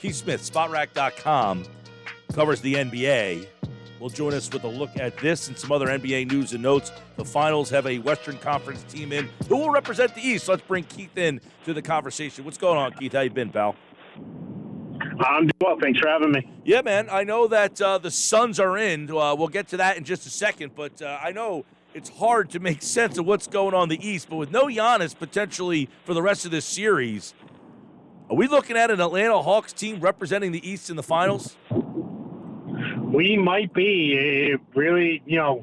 Keith Smith, Spotrac.com, covers the NBA. Will join us with a look at this and some other NBA news and notes. The finals have a Western Conference team in who will represent the East. Let's bring Keith in to the conversation. What's going on, Keith? How you been, pal? I'm doing well. Thanks for having me. Yeah, man. I know that the Suns are in. We'll get to that in just a second, but I know it's hard to make sense of what's going on in the East. But with no Giannis potentially for the rest of this series, are we looking at an Atlanta Hawks team representing the East in the finals? We might be. It really,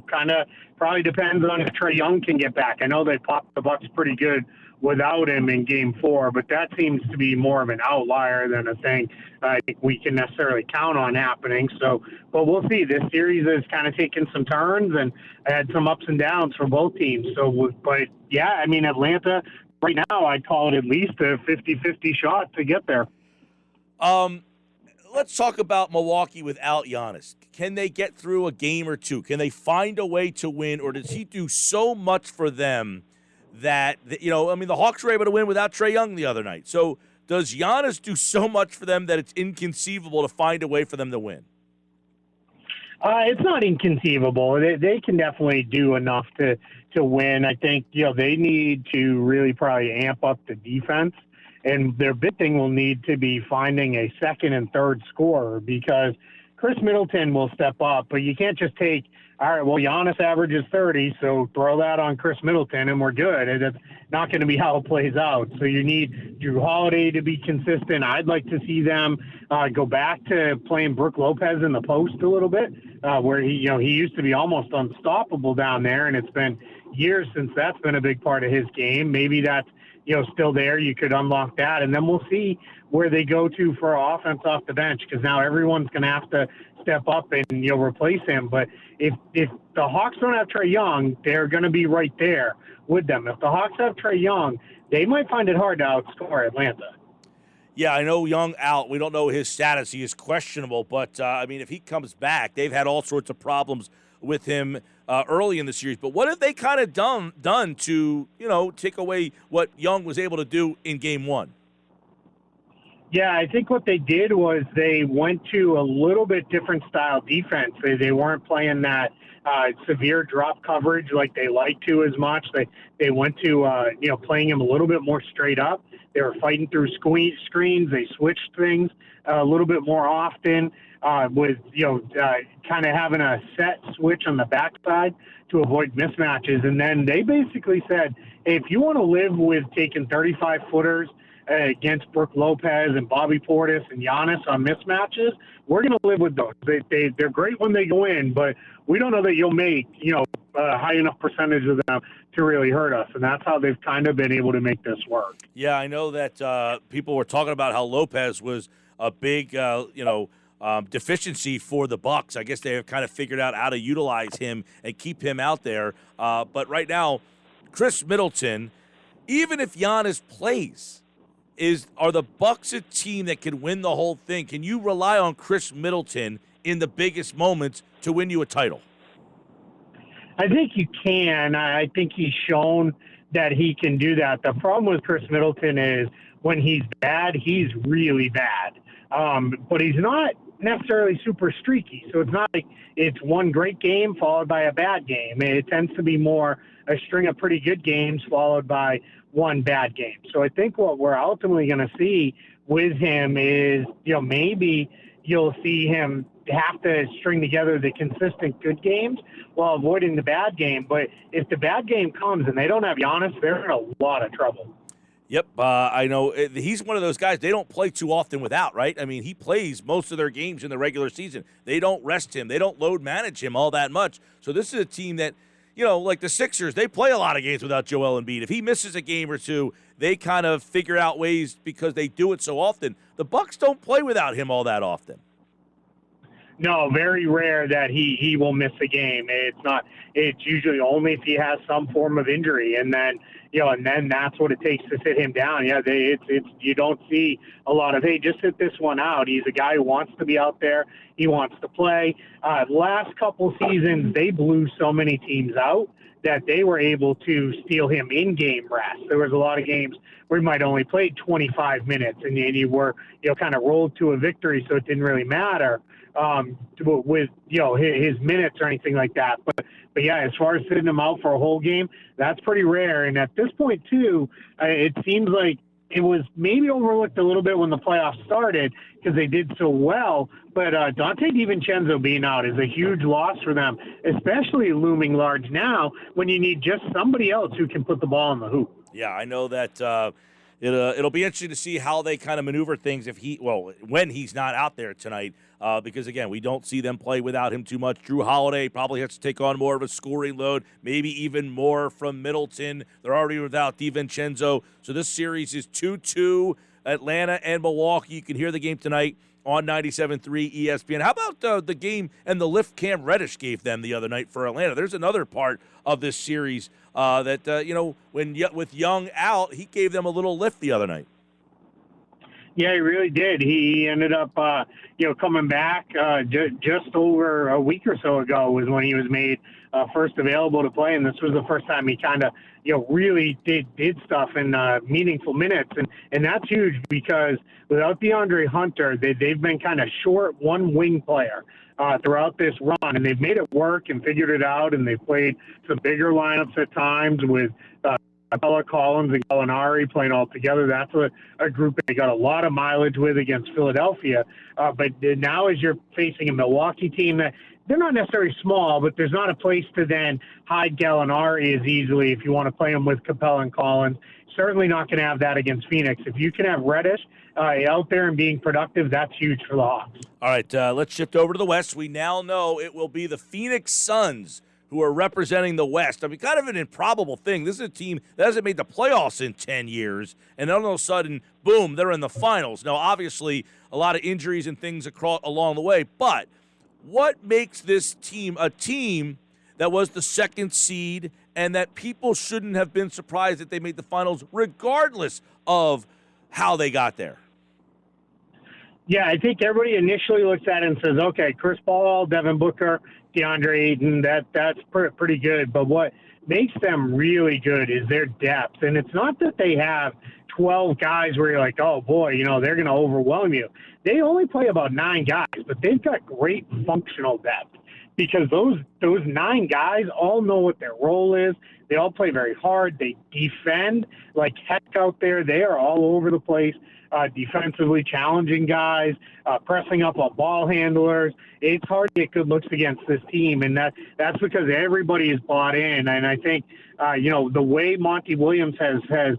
kind of probably depends on if Trae Young can get back. I know they popped the Bucks pretty good without him in Game 4, but that seems to be more of an outlier than a thing I think we can necessarily count on happening. So, but we'll see. This series has kind of taken some turns and had some ups and downs for both teams. So, but yeah, I mean, Atlanta right now, I'd call it at least a 50-50 shot to get there. Let's talk about Milwaukee without Giannis. Can they get through a game or two? Can they find a way to win, or does he do so much for them that, the Hawks were able to win without Trae Young the other night. So does Giannis do so much for them that it's inconceivable to find a way for them to win? It's not inconceivable. They can definitely do enough to win. I think, they need to really probably amp up the defense. And their big thing will need to be finding a second and third scorer, because Chris Middleton will step up, but you can't just take, all right, well, Giannis averages 30, so throw that on Chris Middleton and we're good. And it's not going to be how it plays out. So you need Drew Holiday to be consistent. I'd like to see them go back to playing Brook Lopez in the post a little bit, where he used to be almost unstoppable down there, and it's been years since that's been a big part of his game. Maybe that's still there. You could unlock that, and then we'll see where they go to for offense off the bench, because now everyone's going to have to step up and replace him. But if the Hawks don't have Trae Young, they're going to be right there with them. If the Hawks have Trae Young, they might find it hard to outscore Atlanta. Yeah, I know Young out. We don't know his status. He is questionable, but if he comes back, they've had all sorts of problems with him early in the series. But what have they kind of done to, take away what Young was able to do in Game 1? Yeah, I think what they did was they went to a little bit different style defense. They weren't playing that severe drop coverage like they like to as much. They went to, playing him a little bit more straight up. They were fighting through screens. They switched things a little bit more often. With kind of having a set switch on the backside to avoid mismatches. And then they basically said, hey, if you want to live with taking 35-footers against Brook Lopez and Bobby Portis and Giannis on mismatches, we're going to live with those. They're great when they go in, but we don't know that you'll make a high enough percentage of them to really hurt us. And that's how they've kind of been able to make this work. Yeah, I know that people were talking about how Lopez was a big, deficiency for the Bucks. I guess they have kind of figured out how to utilize him and keep him out there. But right now, Chris Middleton, even if Giannis plays, are the Bucks a team that can win the whole thing? Can you rely on Chris Middleton in the biggest moments to win you a title? I think you can. I think he's shown that he can do that. The problem with Chris Middleton is when he's bad, he's really bad. But he's not necessarily super streaky. So it's not like it's one great game followed by a bad game. It tends to be more a string of pretty good games followed by one bad game. So I think what we're ultimately going to see with him is, maybe you'll see him have to string together the consistent good games while avoiding the bad game. But if the bad game comes and they don't have Giannis, they're in a lot of trouble. Yep, I know. He's one of those guys they don't play too often without, right? I mean, he plays most of their games in the regular season. They don't rest him. They don't load manage him all that much. So this is a team that, like the Sixers, they play a lot of games without Joel Embiid. If he misses a game or two, they kind of figure out ways because they do it so often. The Bucks don't play without him all that often. No, very rare that he will miss a game. It's usually only if he has some form of injury, and then that's what it takes to sit him down. Yeah, you don't see a lot of, hey, just sit this one out. He's a guy who wants to be out there. He wants to play. Last couple seasons, they blew so many teams out that they were able to steal him in-game rest. There was a lot of games where he might only played 25 minutes, and you were, kind of rolled to a victory, so it didn't really matter with, his minutes or anything like that. But yeah, as far as sitting him out for a whole game, that's pretty rare. And at this point, too, it seems like it was maybe overlooked a little bit when the playoffs started because they did so well. But Dante DiVincenzo being out is a huge loss for them, especially looming large now when you need just somebody else who can put the ball in the hoop. Yeah, I know that it'll be interesting to see how they kind of maneuver things when he's not out there tonight. Because, again, we don't see them play without him too much. Drew Holiday probably has to take on more of a scoring load, maybe even more from Middleton. They're already without DiVincenzo. So this series is 2-2, Atlanta and Milwaukee. You can hear the game tonight on 97.3 ESPN. How about the game and the lift Cam Reddish gave them the other night for Atlanta? There's another part of this series with Young out, he gave them a little lift the other night. Yeah, he really did. He ended up, coming back just over a week or so ago was when he was made first available to play, and this was the first time he kind of, really did stuff in meaningful minutes, and that's huge because without DeAndre Hunter, they've been kind of short one wing player throughout this run, and they've made it work and figured it out, and they've played some bigger lineups at times with Collins and Gallinari playing all together. That's a group that they got a lot of mileage with against Philadelphia. But now as you're facing a Milwaukee team that they're not necessarily small, but there's not a place to then hide Gallinari as easily if you want to play him with Capella and Collins. Certainly not going to have that against Phoenix. If you can have Reddish out there and being productive, that's huge for the Hawks. All right, let's shift over to the West. We now know it will be the Phoenix Suns who are representing the West. I mean, kind of an improbable thing. This is a team that hasn't made the playoffs in 10 years, and all of a sudden, boom, they're in the finals. Now, obviously, a lot of injuries and things along the way, but what makes this team a team that was the second seed and that people shouldn't have been surprised that they made the finals regardless of how they got there? Yeah, I think everybody initially looks at it and says, okay, Chris Paul, Devin Booker, DeAndre Ayton, that's pretty good. But what makes them really good is their depth. And it's not that they have 12 guys where you're like, oh, boy, they're going to overwhelm you. They only play about 9 guys, but they've got great functional depth because those 9 guys all know what their role is. They all play very hard. They defend like heck out there. They are all over the place. Defensively challenging guys, pressing up on ball handlers. It's hard to get good looks against this team, and that's because everybody is bought in. And I think, the way Monty Williams has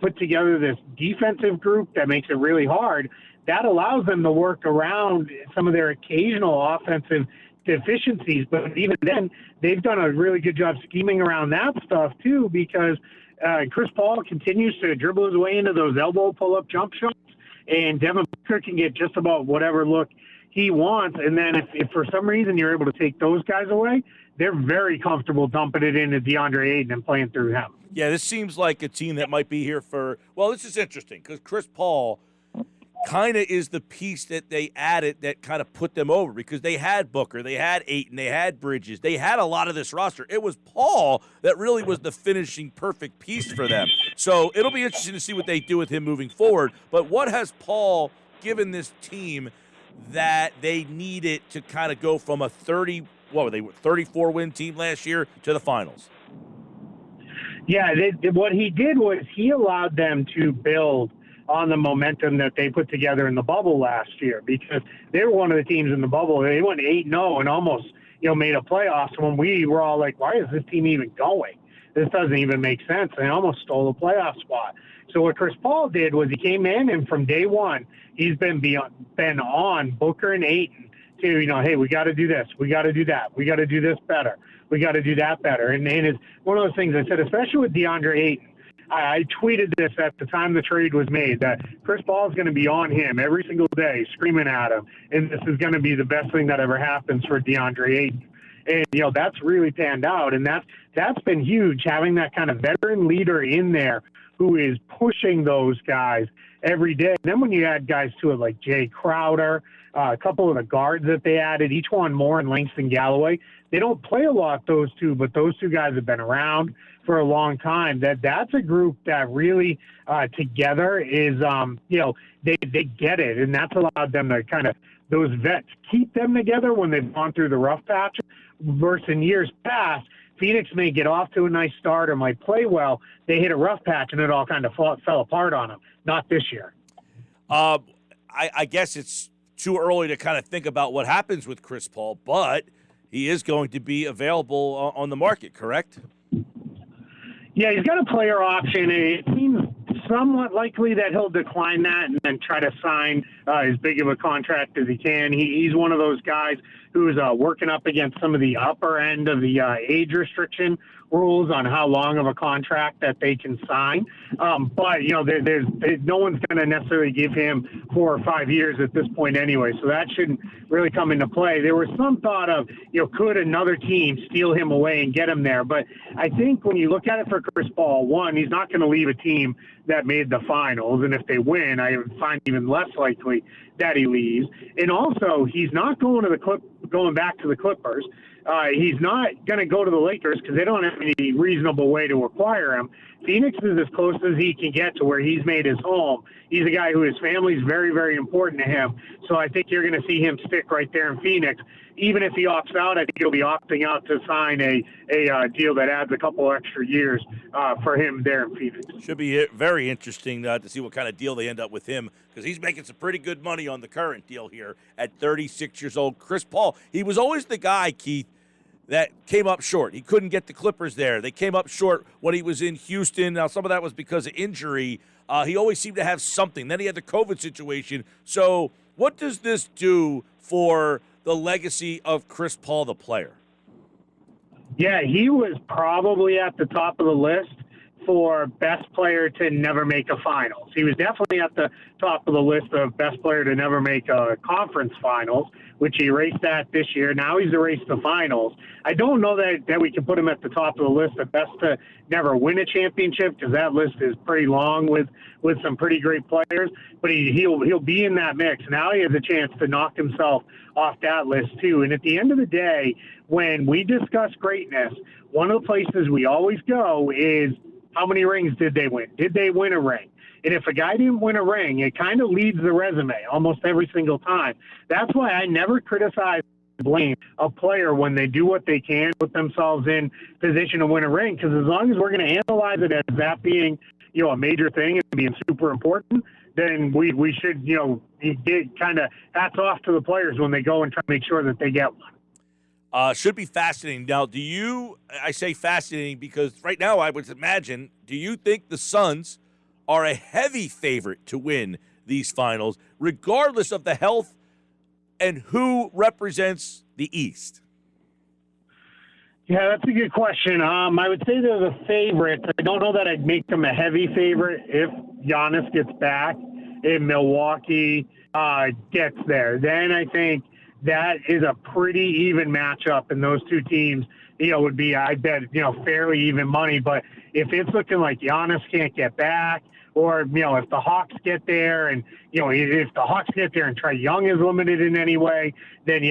put together this defensive group that makes it really hard, that allows them to work around some of their occasional offensive deficiencies. But even then, they've done a really good job scheming around that stuff, too, because Chris Paul continues to dribble his way into those elbow pull-up jump shots, and Devin Booker can get just about whatever look he wants. And then if for some reason you're able to take those guys away, they're very comfortable dumping it into DeAndre Ayton and playing through him. Yeah, this seems like a team that might be here this is interesting because Chris Paul kind of is the piece that they added that kind of put them over because they had Booker, they had Ayton, they had Bridges, they had a lot of this roster. It was Paul that really was the finishing perfect piece for them. So it'll be interesting to see what they do with him moving forward. But what has Paul given this team that they needed to kind of go from a 34-win team last year to the finals? Yeah, what he did was he allowed them to build on the momentum that they put together in the bubble last year because they were one of the teams in the bubble. They went 8-0 and almost, made a playoffs when we were all like, why is this team even going? This doesn't even make sense. They almost stole a playoff spot. So what Chris Paul did was he came in and from day one, he's been on Booker and Ayton to, hey, we got to do this. We got to do that. We got to do this better. We got to do that better. And it's one of those things I said, especially with DeAndre Ayton. I tweeted this at the time the trade was made, that Chris Paul is going to be on him every single day, screaming at him, and this is going to be the best thing that ever happens for DeAndre Ayton. And, that's really panned out, and that's been huge, having that kind of veteran leader in there who is pushing those guys every day. And then when you add guys to it like Jay Crowder, a couple of the guards that they added, each one more in length than Galloway. They don't play a lot, those two, but those two guys have been around for a long time. That's a group that really together is, they get it, and that's allowed them to kind of, those vets, keep them together when they've gone through the rough patch. Versus in years past, Phoenix may get off to a nice start or might play well. They hit a rough patch, and it all kind of fell apart on them. Not this year. I guess it's too early to kind of think about what happens with Chris Paul, but he is going to be available on the market, correct? Yeah, he's got a player option. It seems somewhat likely that he'll decline that and then try to sign as big of a contract as he can. He's one of those guys who's working up against some of the upper end of the age restriction rules on how long of a contract that they can sign. But, there's no one's going to necessarily give him 4 or 5 years at this point anyway, so that shouldn't really come into play. There was some thought of, could another team steal him away and get him there? But I think when you look at it for Chris Paul, one, he's not going to leave a team that made the finals, and if they win, I find even less likely that he leaves. And also, he's not going back to the Clippers. He's not going to go to the Lakers because they don't have any reasonable way to acquire him. Phoenix is as close as he can get to where he's made his home. He's a guy who his family is very, very important to him. So I think you're going to see him stick right there in Phoenix. Even if he opts out, I think he'll be opting out to sign a deal that adds a couple extra years for him there in Phoenix. Should be very interesting to see what kind of deal they end up with him, because he's making some pretty good money on the current deal here at 36 years old. Chris Paul, he was always the guy, Keith, that came up short. He couldn't get the Clippers there. They came up short when he was in Houston. Now, some of that was because of injury. He always seemed to have something. Then he had the COVID situation. So what does this do for the legacy of Chris Paul, the player? Yeah, he was probably at the top of the list for best player to never make a finals. He was definitely at the top of the list of best player to never make a conference finals, which he raced at this year. Now he's erased the finals. I don't know that we can put him at the top of the list of best to never win a championship, because that list is pretty long with some pretty great players, but he'll be in that mix. Now he has a chance to knock himself off that list too. And at the end of the day, when we discuss greatness, one of the places we always go is, how many rings did they win? Did they win a ring? And if a guy didn't win a ring, it kind of leads the resume almost every single time. That's why I never criticize, blame a player when they do what they can, put themselves in position to win a ring, because as long as we're going to analyze it as that being, a major thing and being super important, then we should, get kind of hats off to the players when they go and try to make sure that they get one. Should be fascinating. Now, I say fascinating because right now I would imagine, do you think the Suns are a heavy favorite to win these finals, regardless of the health and who represents the East? Yeah, that's a good question. I would say they're the favorites. I don't know that I'd make them a heavy favorite if Giannis gets back, if Milwaukee gets there. Then I think that is a pretty even matchup, and those two teams, would be, I bet, fairly even money. But if it's looking like Giannis can't get back, or, if the Hawks get there and, if the Hawks get there and Trae Young is limited in any way, then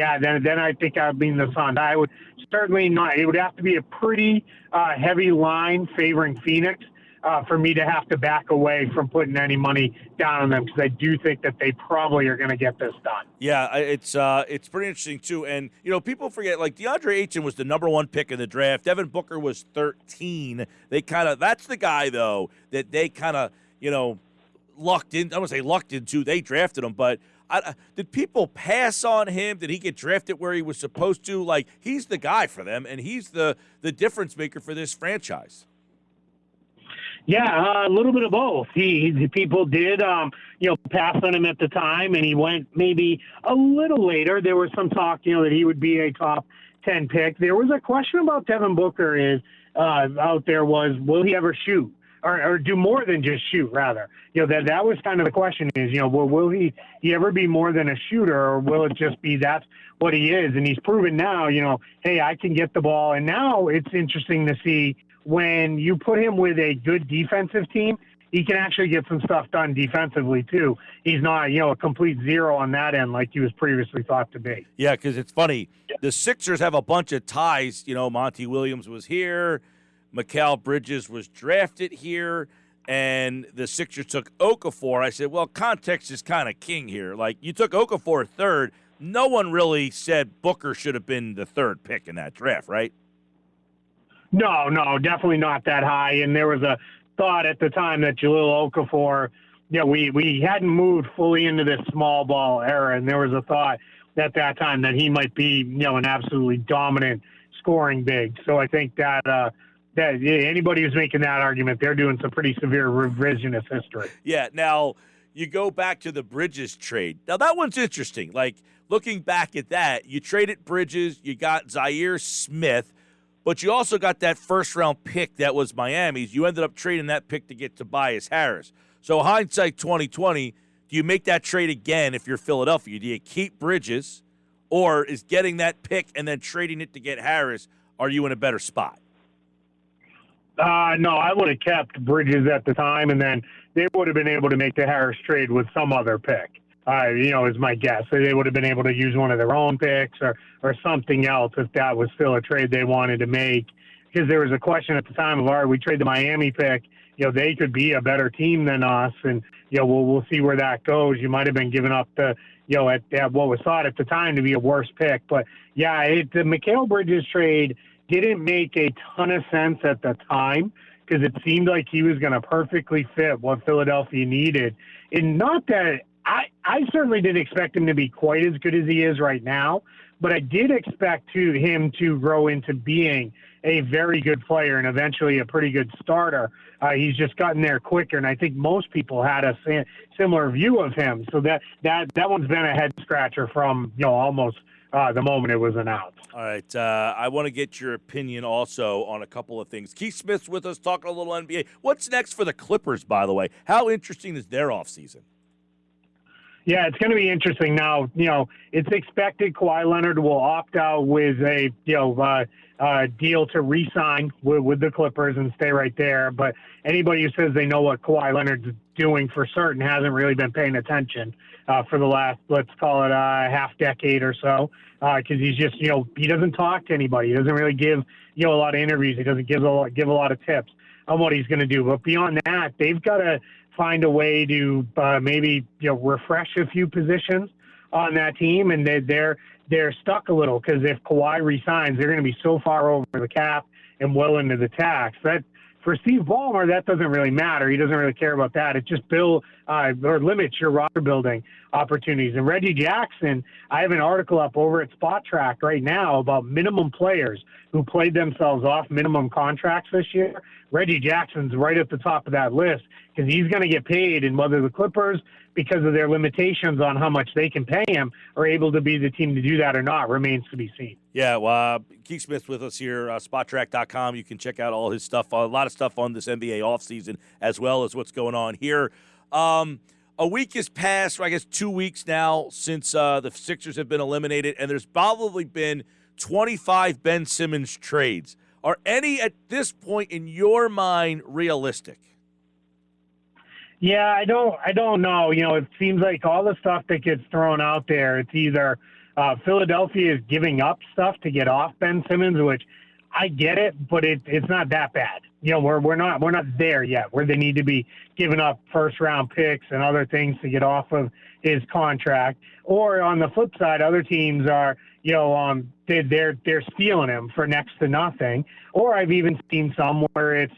then I think I'd lean the Suns. I would certainly not. It would have to be a pretty heavy line favoring Phoenix for me to have to back away from putting any money down on them, because I do think that they probably are going to get this done. Yeah, it's pretty interesting too. And people forget, like, DeAndre Ayton was the number 1 pick in the draft. Devin Booker was 13. That's the guy though that they kind of lucked in. I wouldn't say lucked into. They drafted him, but did people pass on him? Did he get drafted where he was supposed to? Like, he's the guy for them, and he's the difference maker for this franchise. Yeah, a little bit of both. People did, pass on him at the time, and he went maybe a little later. There was some talk, that he would be a top 10 pick. There was a question about Devin Booker out there was, will he ever shoot or do more than just shoot? Rather, that was kind of the question is, will he ever be more than a shooter, or will it just be that's what he is? And he's proven now, hey, I can get the ball. And now it's interesting to see, when you put him with a good defensive team, he can actually get some stuff done defensively too. He's not, a complete zero on that end like he was previously thought to be. Yeah, because it's funny. The Sixers have a bunch of ties. Monty Williams was here. Mikal Bridges was drafted here. And the Sixers took Okafor. I said, well, context is kind of king here. Like, you took Okafor third. No one really said Booker should have been the third pick in that draft, right? No, definitely not that high. And there was a thought at the time that Jahlil Okafor, we hadn't moved fully into this small ball era. And there was a thought at that time that he might be, an absolutely dominant scoring big. So I think that anybody who's making that argument, they're doing some pretty severe revisionist history. Yeah. Now, you go back to the Bridges trade. Now, that one's interesting. Like, looking back at that, you traded Bridges, you got Zaire Smith, but you also got that first-round pick that was Miami's. You ended up trading that pick to get Tobias Harris. So, hindsight 2020, do you make that trade again if you're Philadelphia? Do you keep Bridges, or is getting that pick and then trading it to get Harris, are you in a better spot? No, I would have kept Bridges at the time, and then they would have been able to make the Harris trade with some other pick, is my guess. So they would have been able to use one of their own picks or something else if that was still a trade they wanted to make. Because there was a question at the time of, all right, we trade the Miami pick. They could be a better team than us, and, we'll see where that goes. You might have been giving up the, at what was thought at the time to be a worse pick. But, yeah, the Mikal Bridges trade didn't make a ton of sense at the time because it seemed like he was going to perfectly fit what Philadelphia needed. And not that I certainly didn't expect him to be quite as good as he is right now, but I did expect him to grow into being a very good player and eventually a pretty good starter. He's just gotten there quicker, and I think most people had a similar view of him. So that one's been a head scratcher from almost the moment it was announced. All right. I want to get your opinion also on a couple of things. Keith Smith's with us talking a little NBA. What's next for the Clippers, by the way? How interesting is their offseason? Yeah, it's going to be interesting. Now, it's expected Kawhi Leonard will opt out with a, deal to re-sign with the Clippers and stay right there. But anybody who says they know what Kawhi Leonard's doing for certain hasn't really been paying attention for the last, let's call it a half decade or so. Because he's just, he doesn't talk to anybody. He doesn't really give, a lot of interviews. He doesn't give a lot of tips on what he's going to do. But beyond that, they've got to find a way to maybe refresh a few positions on that team, and they're stuck a little because if Kawhi resigns, they're going to be so far over the cap and well into the tax. That for Steve Ballmer, that doesn't really matter. He doesn't really care about that. It just or limits your roster building opportunities. And Reggie Jackson, I have an article up over at Spotrac right now about minimum players who played themselves off minimum contracts this year. Reggie Jackson's right at the top of that list because he's going to get paid, and whether the Clippers, because of their limitations on how much they can pay him, are able to be the team to do that or not remains to be seen. Yeah, well, Keith Smith with us here, Spotrac.com. You can check out all his stuff, a lot of stuff on this NBA offseason, as well as what's going on here. A week has passed, I guess 2 weeks now, since the Sixers have been eliminated, and there's probably been 25 Ben Simmons trades. Are any at this point in your mind realistic? Yeah, I don't know. It seems like all the stuff that gets thrown out there, it's either Philadelphia is giving up stuff to get off Ben Simmons, which I get it, but it's not that bad. We're not there yet where they need to be giving up first round picks and other things to get off of his contract. Or on the flip side, other teams are, they're stealing him for next to nothing. Or I've even seen some where it's,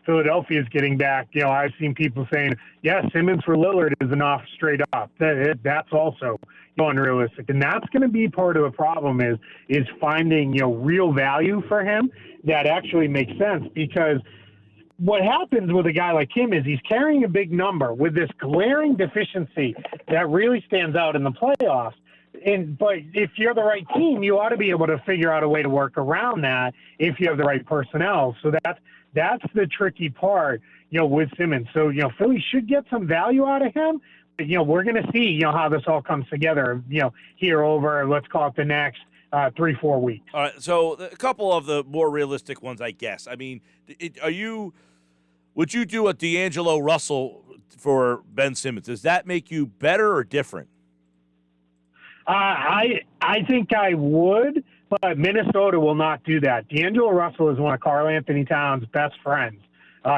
Philadelphia's getting back. I've seen people saying, yeah, Simmons for Lillard is enough straight up. That's also unrealistic. And that's going to be part of the problem is finding, real value for him that actually makes sense. Because what happens with a guy like him is he's carrying a big number with this glaring deficiency that really stands out in the playoffs. But if you're the right team, you ought to be able to figure out a way to work around that if you have the right personnel. So that's the tricky part, with Simmons. So, Philly should get some value out of him. But, we're going to see, how this all comes together, here over, let's call it the next 3-4 weeks. All right. So a couple of the more realistic ones, I guess. I mean, Would you do a D'Angelo Russell for Ben Simmons? Does that make you better or different? I think I would, but Minnesota will not do that. D'Angelo Russell is one of Karl Anthony Towns' best friends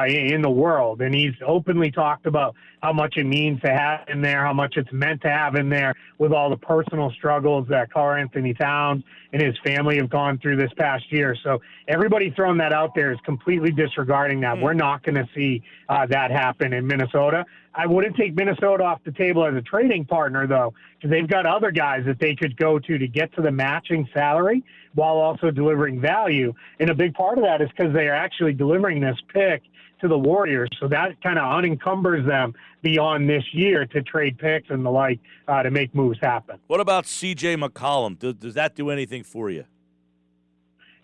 in the world, and he's openly talked about how much it means to have him there, how much it's meant to have him there with all the personal struggles that Karl Anthony Towns and his family have gone through this past year. So everybody throwing that out there is completely disregarding that. We're not going to see that happen in Minnesota. I wouldn't take Minnesota off the table as a trading partner, though, because they've got other guys that they could go to get to the matching salary while also delivering value. And a big part of that is because they are actually delivering this pick to the Warriors. So that kind of unencumbers them beyond this year to trade picks and the like to make moves happen. What about C.J. McCollum? Does that do anything for you?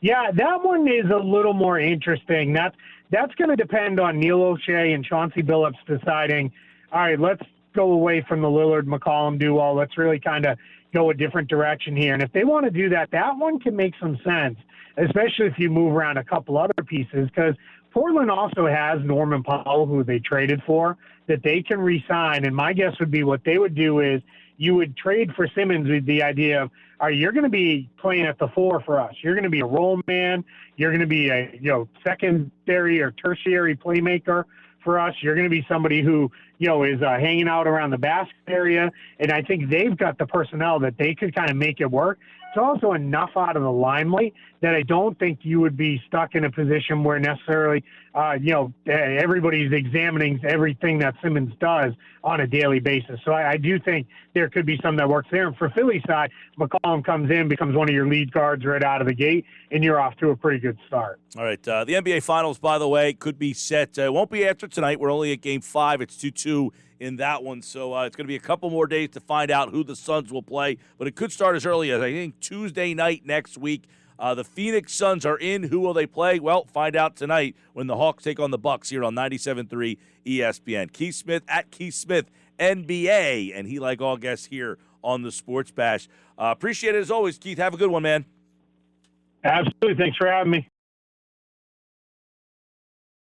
Yeah, that one is a little more interesting. That's going to depend on Neil O'Shea and Chauncey Billups deciding, all right, let's go away from the Lillard-McCollum duo. Let's really kind of go a different direction here. And if they want to do that, that one can make some sense, especially if you move around a couple other pieces, because Portland also has Norman Powell, who they traded for, that they can re-sign. And my guess would be what they would do is you would trade for Simmons with the idea of, all right, you're going to be playing at the 4 for us. You're going to be a role man. You're going to be a secondary or tertiary playmaker for us. You're going to be somebody who is hanging out around the basket area. And I think they've got the personnel that they could kind of make it work. It's also enough out of the limelight that I don't think you would be stuck in a position where necessarily, everybody's examining everything that Simmons does on a daily basis. So I do think there could be some that works there. And for Philly's side, McCollum comes in, becomes one of your lead guards right out of the gate, and you're off to a pretty good start. All right. The NBA Finals, by the way, could be set. It won't be after tonight. We're only at Game 5. It's 2-2 in that one. So it's going to be a couple more days to find out who the Suns will play. But it could start as early as, I think, Tuesday night next week. The Phoenix Suns are in. Who will they play? Well, find out tonight when the Hawks take on the Bucks here on 97.3 ESPN. Keith Smith at Keith Smith NBA, and he, like all guests here on the Sports Bash. Appreciate it as always, Keith. Have a good one, man. Absolutely. Thanks for having me.